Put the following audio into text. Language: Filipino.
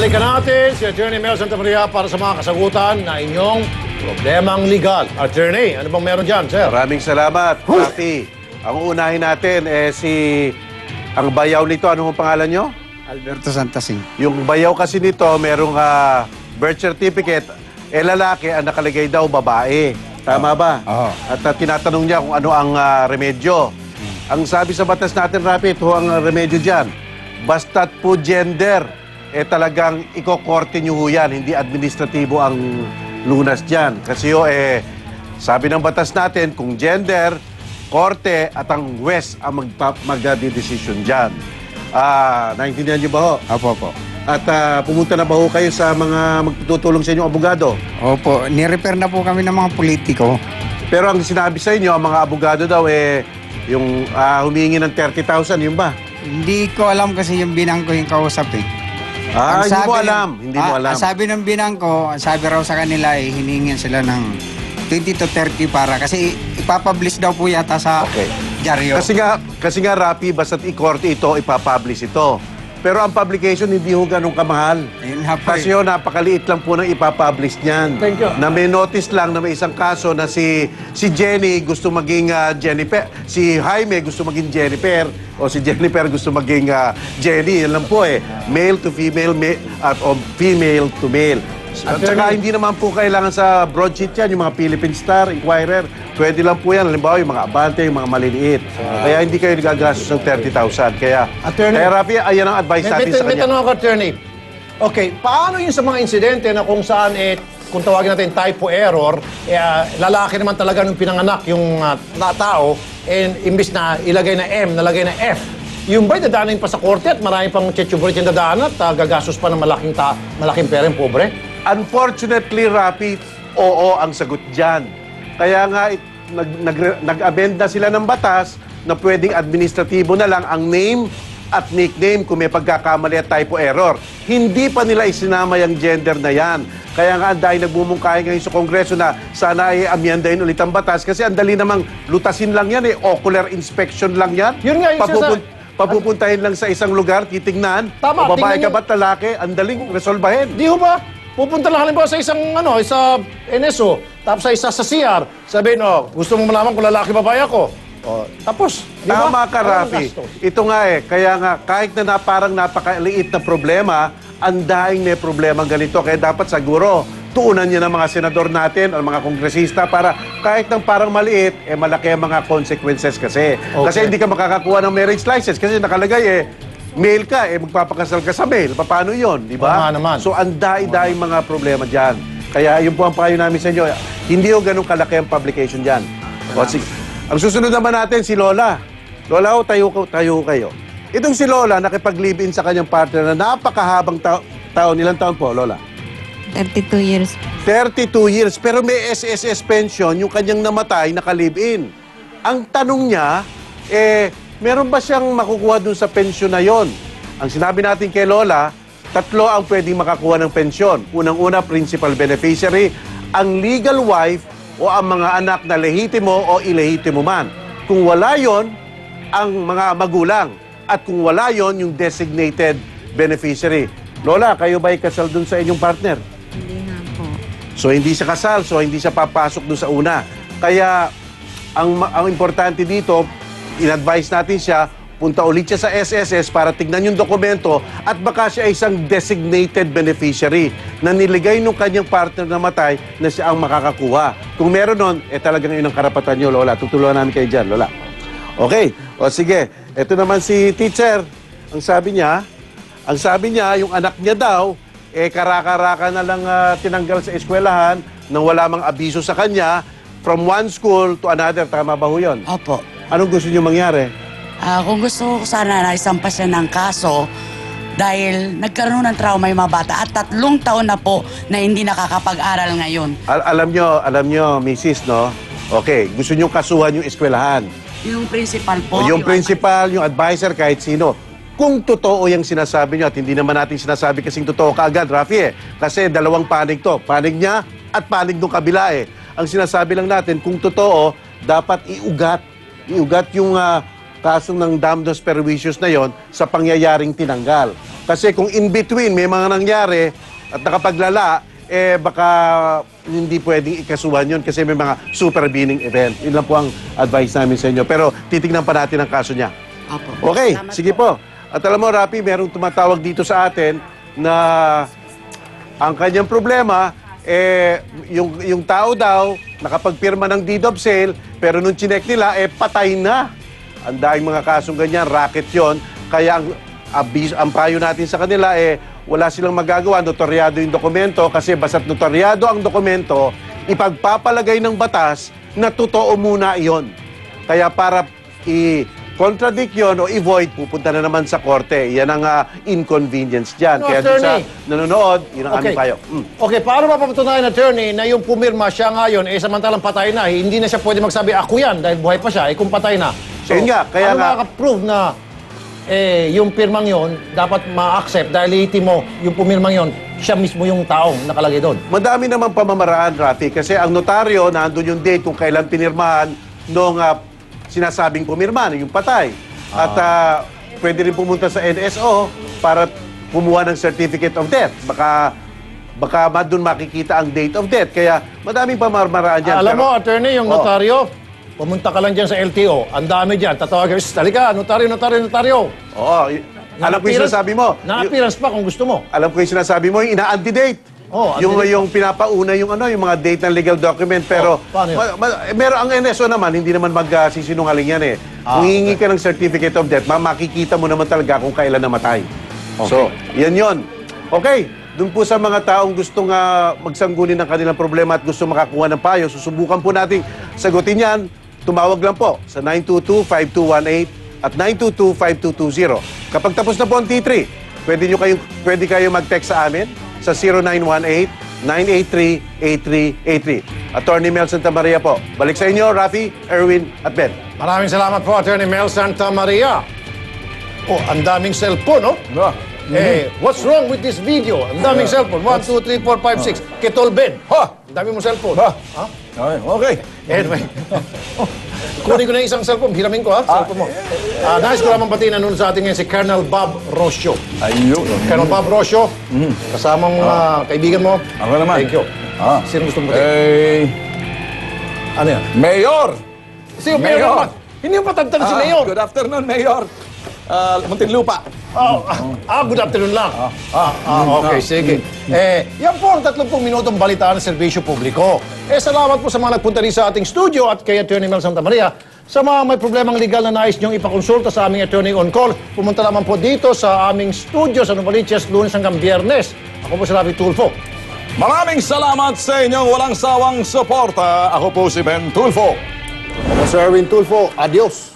Balikan natin si Attorney Mel Santamaria para sa mga kasagutan na inyong problemang legal. Attorney, ano bang meron dyan, sir? Maraming salamat, Rafi. Ang unahin natin, ang bayaw nito, ano ang pangalan nyo? Alberto Santasing. Yung bayaw kasi nito, merong birth certificate, lalaki, ang nakalagay daw, babae. Tama ba? Oo. At tinatanong niya kung ano ang remedyo. Ang sabi sa batas natin, Rafi, ito ang remedyo dyan. Basta't po gender, talagang ikokorte nyo ho yan, hindi administratibo ang lunas dyan. Kasi sabi ng batas natin, kung gender, korte at ang huwes ang magdadesisyon dyan. Naintindihan niyo ba ho? Opo. At pumunta na ba ho kayo sa mga magtutulong sa inyong abogado? Opo, ni-refer na po kami ng mga politiko. Pero ang sinabi sa inyo, ang mga abogado daw, yung humingi ng 30,000, yun ba? Hindi ko alam kasi yung binangko yung kausap eh. Hindi mo alam. Hindi mo alam. Ang sabi ng binangko, sabi raw sa kanila hihingin sila ng 20 to 30 para kasi ipapublish daw po yata sa dyaryo. Kasi nga Rapi, basta't i-korte ito, ipapublish ito. Pero ang publication hindi ho ganun kamahal. Ayun nga po Kasi napakaliit lang po ng ipapublish niyan. Thank you. Na may notice lang na may isang kaso na si Jenny gusto maging Jennifer, si Jaime gusto maging Jennifer, o si Jennifer gusto maging Jenny. Yan lang po male to female, o female to male. At saka hindi naman po kailangan sa broadsheet yan, yung mga Philippine Star, Inquirer. Pwede lang po yan. Halimbawa, yung mga Abante, yung mga maliliit. Kaya hindi kayo nagagastos ng 30,000. Kaya Rafi, ayan ang advice natin sa May kanya. tanong ako, Attorney. Okay, paano yun sa mga insidente na kung saan kung tawagin natin typo error, lalaki naman talaga nung pinanganak yung tao, and imbis na ilagay na M, nalagay na F. Yung ba'y dadaanin pa sa korte at marami pang chechuburit yung dadaan at gagastos pa ng malaking pera yung pobre? Unfortunately, Rafi, oo ang sagot dyan. Kaya nga, nag-amend na sila ng batas na pwedeng administratibo na lang ang name at nickname kung may pagkakamali at typo error. Hindi pa nila isinama yung gender na yan. Kaya nga, dahil nagbumungkahi ngayon sa Kongreso na sana ay amyandahin ulit ang batas kasi ang dali namang lutasin lang yan ocular inspection lang yan. Yun nga, yung papupuntahin lang sa isang lugar, titingnan. Tama, o babae tingnan ka ba't lalaki, ang daling resolbahin. Di ho ba? Pupunta lang halimbawa sa isang sa NSO, tapos sa isa sa CR, sabihin, gusto mo malaman kung lalaki babae ako. Tapos, di ba? Tama ka, Rafi. Ito nga kaya nga, kahit na parang napakaliit na problema, ang daing may problema ganito. Kaya dapat siguro, tuunan niya ng mga senador natin o mga kongresista para kahit ng parang maliit, malaki ang mga consequences kasi. Okay. Kasi hindi ka makakakuha ng marriage license kasi nakalagay male ka, magpapakasal ka sa male. Paano yun, di ba? Oo naman. So, ang daing mga problema dyan. Kaya yun po ang payo namin sa inyo. Hindi yung ganun kalaki ang publication dyan. Ang susunod naman natin, si Lola. Lola, tayo kayo. Itong si Lola, nakipag-live-in sa kanyang partner na napakahabang taon. Ilang taon po, Lola? 32 years. 32 years. Pero may SSS pension, yung kanyang namatay, naka-live-in. Ang tanong niya, meron ba siyang makukuha dun sa pensyon na yon? Ang sinabi natin kay Lola, 3 ang pwedeng makakuha ng pensyon. Unang-una, principal beneficiary, ang legal wife o ang mga anak na lehitimo o ilehitimo man. Kung wala yon, ang mga magulang. At kung wala yon, yung designated beneficiary. Lola, kayo ba'y kasal dun sa inyong partner? Hindi nga po. So, hindi siya kasal. So, hindi siya papasok dun sa una. Kaya, ang importante dito, in-advise natin siya, punta ulit siya sa SSS para tignan yung dokumento at baka siya ay isang designated beneficiary na niligay nung kanyang partner na matay na siya ang makakakuha. Kung meron nun, talagang yun ang karapatan nyo, Lola. Tutulungan namin kayo dyan, Lola. Okay. O sige. Ito naman si teacher. Ang sabi niya, yung anak niya daw, karaka-raka na lang tinanggal sa eskwelahan nang wala mang abiso sa kanya from one school to another. Tama ba ho yun? Opo. Anong gusto niyo mangyari? Kung gusto ko sana na isampa siya ng kaso dahil nagkaroon ng trauma yung mga bata at 3 taon na po na hindi nakakapag-aral ngayon. Alam nyo, Mrs., no? Okay, gusto niyo kasuhan yung eskwelahan. Yung principal po. Yung principal, yung advisor, kahit sino. Kung totoo yung sinasabi niyo at hindi naman natin sinasabi kasing totoo kaagad, Rafi, kasi 2 panig to. Panig niya at panig ng kabila Ang sinasabi lang natin, kung totoo, dapat iugat yung kasong ng damnus pervicius na yon sa pangyayaring tinanggal. Kasi kung in between may mga nangyari at nakapaglala, baka hindi pwedeng ikasuhan yun kasi may mga supervening event. Yun lang po ang advice namin sa inyo. Pero titignan pa natin ang kaso niya. Opo. Okay, Salamat sige po. At alam mo, Rapi, merong tumatawag dito sa atin na ang kanyang problema, yung tao daw, nakapagpirma ng deed of sale, pero nung chinek nila, patay na. Ang daing mga kasong ganyan, racket yon. Kaya ang payo natin sa kanila, wala silang magagawa, notaryado yung dokumento, kasi basta't notaryado ang dokumento, ipagpapalagay ng batas na totoo muna iyon. Kaya para i-contradict yon o i-void, pupunta na naman sa korte. Yan ang inconvenience dyan. No, Kaya dun sa attorney. nanonood, yun ang aming payo. Okay, paano mapapatunayan, attorney, na yung pumirma siya ngayon, samantalang patay na, hindi na siya pwede magsabi, ako yan, dahil buhay pa siya, kung patay na. So, Yun nga, kaya ano nga- makaka-prove na yung pirmang yon dapat ma-accept dahil mo yung pumirmang yon, siya mismo yung taong nakalagay doon? Madami naman pamamaraan, Rafi, kasi ang notaryo, nandun yung date kung kailan pinirmahan nung sinasabing pumirma, yung patay. At pwede rin pumunta sa NSO para kumuha ng certificate of death. Baka doon makikita ang date of death. Kaya madaming pamamaraan dyan. Alam pero- mo, attorney, yung notaryo, pumunta ka lang dyan sa LTO. Ang dami dyan. Tatawagin, talika, notaryo. Oo, alam ko yung sinasabi mo. Na-appearance pa kung gusto mo. Alam ko yung sinasabi mo, yung ina-antidate. Oh, yung antidate. yung pinapauna yung yung mga date ng legal document, pero paano yun? meron ang NSO naman, hindi naman magsisinungaling yan eh. Kung hihingi ka ng certificate of death, makikita mo naman talaga kung kailan namatay. So, yan. Okay, dun po sa mga taong gustong magsanggunin ng kanilang problema at gusto makakuha ng payo, susubukan po nating sagutin yan. Tumawag lang po sa 922-5218 at 922-5220. Kapag tapos na po ang T3, pwede kayo mag-text sa amin sa 0918-983-8383. Attorney Mel Santa Maria po. Balik sa inyo, Rafi, Erwin at Ben. Maraming salamat po, Attorney Mel Santa Maria. Oh, ang daming cellphone, oh. What's wrong with this video? Ang daming cellphone. 1, 2, 3, 4, 5, 6. Kitol Ben. Ha? Ang dami mong cellphone. Ha? Ha? Okay. Anyway. Kunin ko na yung isang cellphone. Hiramin ko, ha? Cellphone mo. Nais ko lamang batiin nanonood sa atin ngayon si Colonel Bob Rocio. Ayun. Colonel Bob Rocio, kasamang kaibigan mo. Ako naman. Thank you. Sino gusto mo batiin? Ano yan? Mayor! Si Mayor naman. Hindi yung patagtag si Mayor. Good afternoon, Mayor. Muntinlupa. Good afternoon lang. Okay, sige. Yan po ang 30 minutong balitaan ng serbisyo publiko. Salamat po sa mga nagpunta rin sa ating studio at kay Attorney Mel Santa Maria. Sa mga may problemang legal na nais niyong ipakonsulta sa aming attorney on call, pumunta naman po dito sa aming studio sa Novaliches, Lunes hanggang Biyernes. Ako po si Rafi Tulfo. Maraming salamat sa inyong walang sawang suporta. Ako po si Ben Tulfo. Ako si Erwin Tulfo. Adios.